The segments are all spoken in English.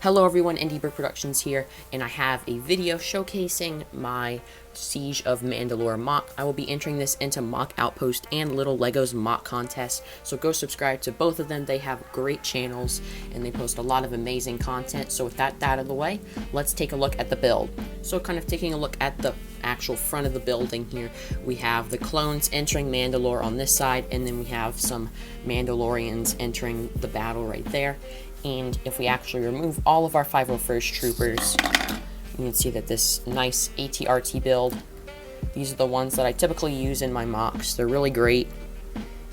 Hello everyone, Indie Brick Productions here, and I have a video showcasing my Siege of Mandalore MOC. I will be entering this into MOC Outpost and Little Legos MOC contest, so go subscribe to both of them. They have great channels, and they post a lot of amazing content. So with that out of the way, let's take a look at the build. So kind of taking a look at the actual front of the building here, we have the clones entering Mandalore on this side, and then we have some Mandalorians entering the battle right there. And if we actually remove all of our 501st troopers, you can see that this nice ATRT build, these are the ones that I typically use in my MOCs. They're really great,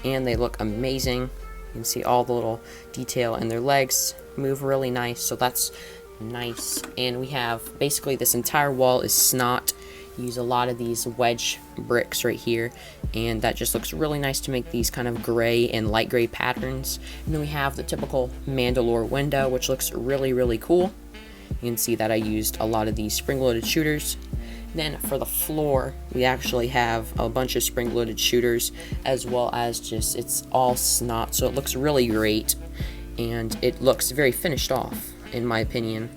and they look amazing. You can see all the little detail, and their legs move really nice, so that's nice. And we have basically this entire wall is snot. Use a lot of these wedge bricks right here, and that just looks really nice to make these kind of gray and light gray patterns. And then we have the typical Mandalore window, which looks really cool. You can see that I used a lot of these spring-loaded shooters. Then for the floor, we actually have a bunch of spring-loaded shooters, as well as just, it's all snot, so it looks really great, and it looks very finished off, in my opinion.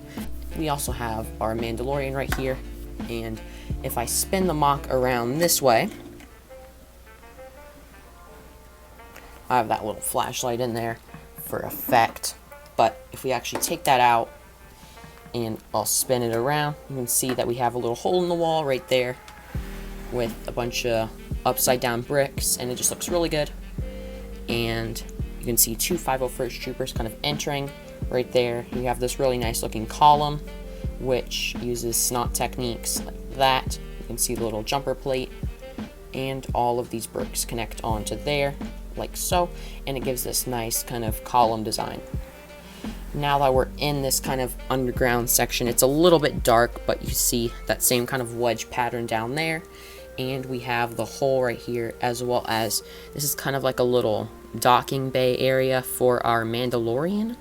We also have our Mandalorian right here, and if I spin the MOC around this way, I have that little flashlight in there for effect. But if we actually take that out and I'll spin it around, you can see that we have a little hole in the wall right there with a bunch of upside down bricks, and it just looks really good. And you can see two 501st troopers kind of entering right there. You have this really nice looking column which uses snot techniques like that. You can see the little jumper plate, and all of these bricks connect onto there like so, and it gives this nice kind of column design. Now that we're in this kind of underground section, it's a little bit dark, but you see that same kind of wedge pattern down there, and we have the hole right here, as well as this is kind of like a little docking bay area for our Mandalorian.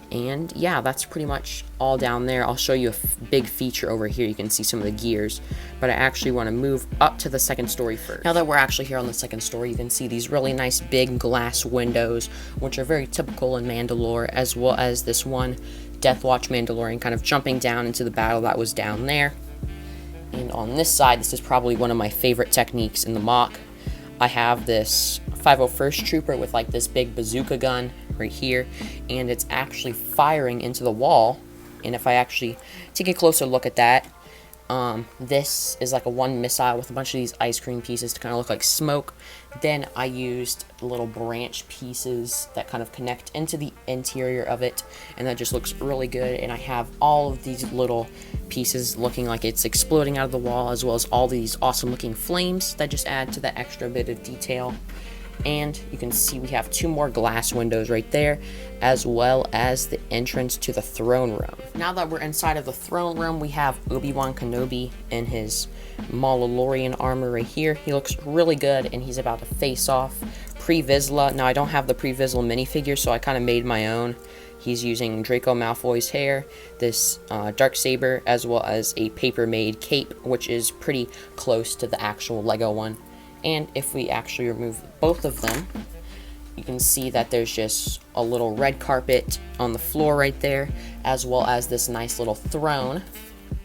And yeah, that's pretty much all down there. I'll show you a big feature over here. You can see some of the gears, but I actually want to move up to the second story first. Now that we're actually here on the second story, you can see these really nice big glass windows, which are very typical in Mandalore, as well as this one Death Watch Mandalorian kind of jumping down into the battle that was down there. And on this side, this is probably one of my favorite techniques in the MOC. I have this 501st trooper with like this big bazooka gun right here, and it's actually firing into the wall. And if I actually take a closer look at that, this is like a one missile with a bunch of these ice cream pieces to kind of look like smoke. Then I used little branch pieces that kind of connect into the interior of it, and that just looks really good. And I have all of these little pieces looking like it's exploding out of the wall, as well as all these awesome looking flames that just add to that extra bit of detail. And you can see we have two more glass windows right there, as well as the entrance to the throne room. Now that we're inside of the throne room, we have Obi-Wan Kenobi in his Mandalorian armor right here. He looks really good, and he's about to face off Pre Vizsla. Now I don't have the Pre Vizsla minifigure, so I kind of made my own. He's using Draco Malfoy's hair, this Darksaber, as well as a paper-made cape, which is pretty close to the actual Lego one. And if we actually remove both of them, you can see that there's just a little red carpet on the floor right there, as well as this nice little throne.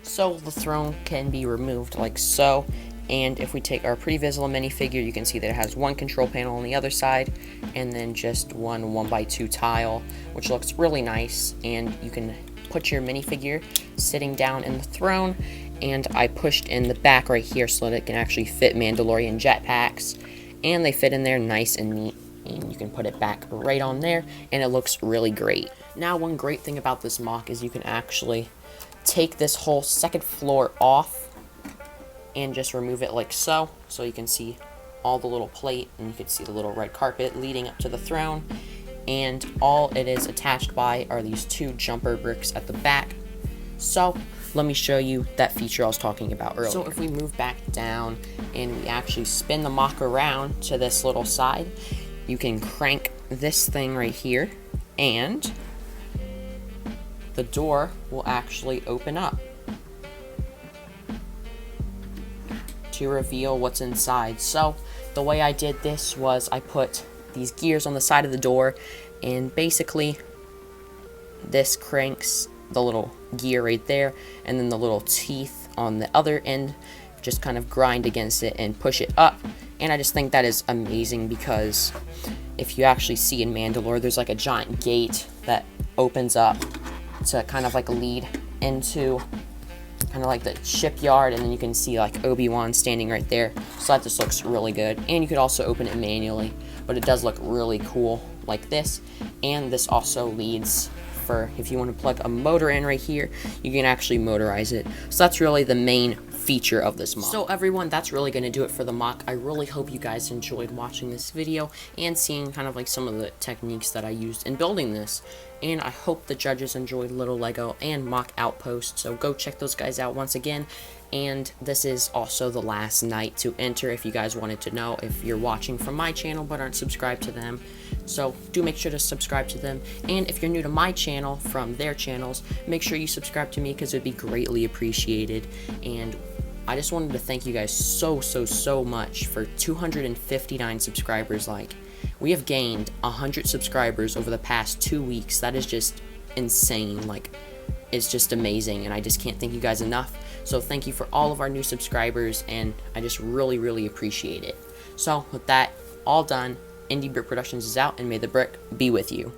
So the throne can be removed like so. And if we take our Pre Vizsla minifigure, you can see that it has one control panel on the other side, and then just one 1x2 tile, which looks really nice. And you can put your minifigure sitting down in the throne, and I pushed in the back right here so that it can actually fit Mandalorian jetpacks, and they fit in there nice and neat, and you can put it back right on there, and it looks really great. Now, one great thing about this MOC is you can actually take this whole second floor off and just remove it like so, so you can see all the little plate, and you can see the little red carpet leading up to the throne, and all it is attached by are these two jumper bricks at the back. So let me show you that feature I was talking about earlier. So if we move back down and we actually spin the MOC around to this little side, you can crank this thing right here, and the door will actually open up to reveal what's inside. So the way I did this was I put these gears on the side of the door, and basically this cranks the little gear right there, and then the little teeth on the other end, just kind of grind against it and push it up. And I just think that is amazing, because if you actually see in Mandalore, there's like a giant gate that opens up to kind of like lead into kind of like the shipyard, and then you can see like Obi-Wan standing right there. So that just looks really good. And you could also open it manually, but it does look really cool like this. And this also leads for if you want to plug a motor in right here, you can actually motorize it. So that's really the main feature of this MOC. So everyone, that's really going to do it for the MOC. I really hope you guys enjoyed watching this video and seeing kind of like some of the techniques that I used in building this. And I hope the judges enjoyed Little Lego and MOC Outpost. So go check those guys out once again. And this is also the last night to enter if you guys wanted to know, if you're watching from my channel but aren't subscribed to them. So do make sure to subscribe to them. And if you're new to my channel from their channels, make sure you subscribe to me, because it would be greatly appreciated. And I just wanted to thank you guys so much for 259 subscribers. Like, we have gained 100 subscribers over the past 2 weeks. That is just insane. Like, it's just amazing, and I just can't thank you guys enough. So thank you for all of our new subscribers, and I just really appreciate it. So with that all done, Indie Brick Productions is out, and may the brick be with you.